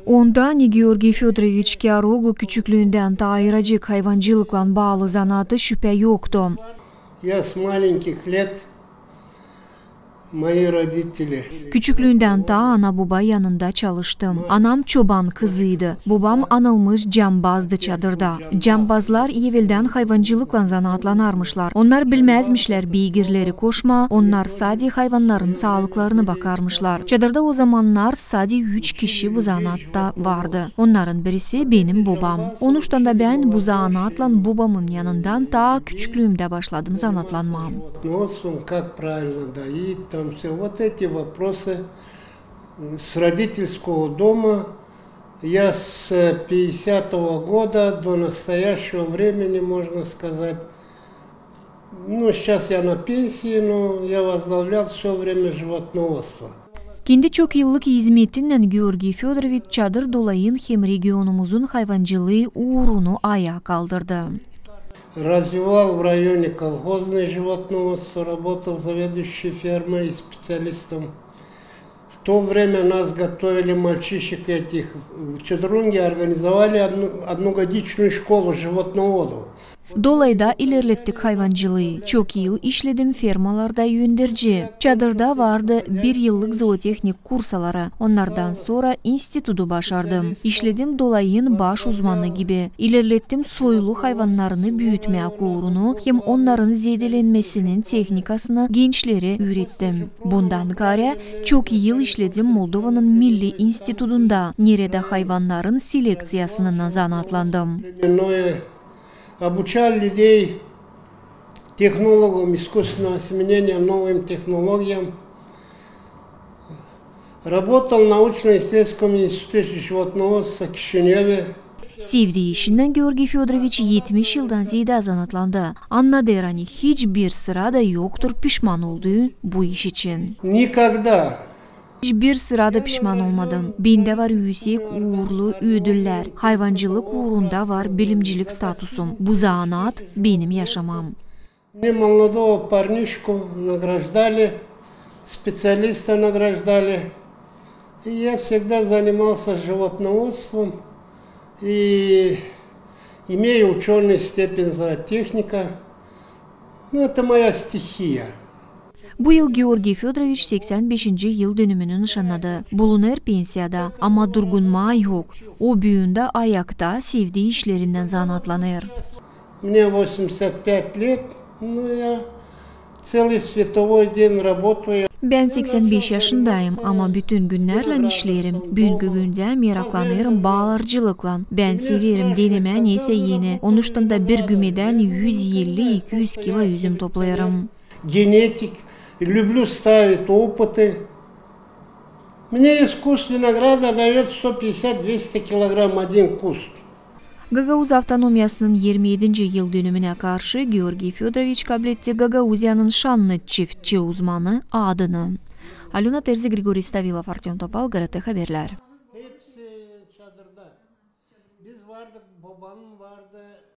Ondani Georgiy Fyodorovich Kyaroğlu küçüklüğünden ta ayrıcık hayvancılıkla bağlı zanaatı şüphe yoktu. Я с маленьких лет, мои родители. Küçüklüğünden ta ana baba yanında çalıştım. Anam çoban kızıydı. Babam anılmış cambazdı çadırda. Cambazlar evvelden hayvancılıkla zanaatlanarmışlar. Onlar bilmezmişler beygirleri koşma. Onlar sadece hayvanların sağlıklarını bakarmışlar. Çadırda o zamanlar sadece 3 kişi bu zanaatta vardı. Onların birisi benim babam. Onuştan da ben bu zanaatla babamın yanından ta küçüklüğümde başladım zanaatlanmam. Вот эти вопросы с родительского дома я с 50-го года до настоящего времени, можно сказать, ну, сейчас я на пенсии, но я возглавлял все время животноводство. Kendi çok yıllık hizmetiyle Georgiy Fyodorovich çadır dolayın hem regionumuzun hayvancılığı uğrunu ayağa kaldırdı. Развивал в районе колхозное животноводство, работал заведующей фермой и специалистом. В то время нас готовили мальчишек этих. В Чадрунге организовали одну годичную школу животноводов. Dolayda ilerlettik hayvancılığı. Çok yıl işledim firmalarda yönderci. Çadırda vardı 1 yıllık zootehnik kursaları. Onlardan sonra institutu başardım. İşledim dolayın baş uzmanı gibi. İlerlettim soylu hayvanlarını büyütmeye uğrunu hem onların zedelenmesinin teknikasını gençlere öğrettim. Bundan gari çok yıl işledim Moldova'nın Milli İnstitutunda. Nerede hayvanların seleksiyasına zanaatlandım. Обучал людей технологам искусственного осеменения, новым технологиям. Работал в научно-исследовательском институте животноводства в Кишиневе. Sevdiği işinden Georgiy Fyodorovich 70 yıldan ziyade zanatlandı. Anladı hani hiçbir sırada yoktur pişman olduğu bu iş için. Никогда. Hiçbir sırada pişman olmadım. Bende var yüksek uğurlu ödüller. Hayvancılık uğrunda var bilimcilik statusum. Bu zanaat benim yaşamam. Мне молодого парнишку награждали, специалиста награждали. И я всегда занимался животноводством. И имею ученую степень зоотехника. Ну, это моя стихия. Bu yıl Georgiy Fyodorovich 85. yıl dönümünü nişanladı. Bulunur pensiyada ama durgunma yok. O büyüğünde ayakta sevdiği işlerinden zanaatlanır. Мне 85 лет, но я целый световой день работаю. Ben 85 yaşındayım ama bütün günlerle işlerim. Bugünkü günde meraklanırım bağlarcılıkla. Ben severim deneme neyse yeni. Onuştan da bir gümeden 150-200 kilo üzüm toplarım. Генетик, люблю ставить опыты. Мне из куст винограда дает 150-200 килограмм один куст. Gagauz Avtonomiyasının 27. yıl dönümüne karşı Georgiy Fyodorovich kabul etti Gagauzya'nın şanlı çiftçi uzmanı adını. Alena Terzi, Grigoriy Stavilov, Artyom Topal, GRT Haberler.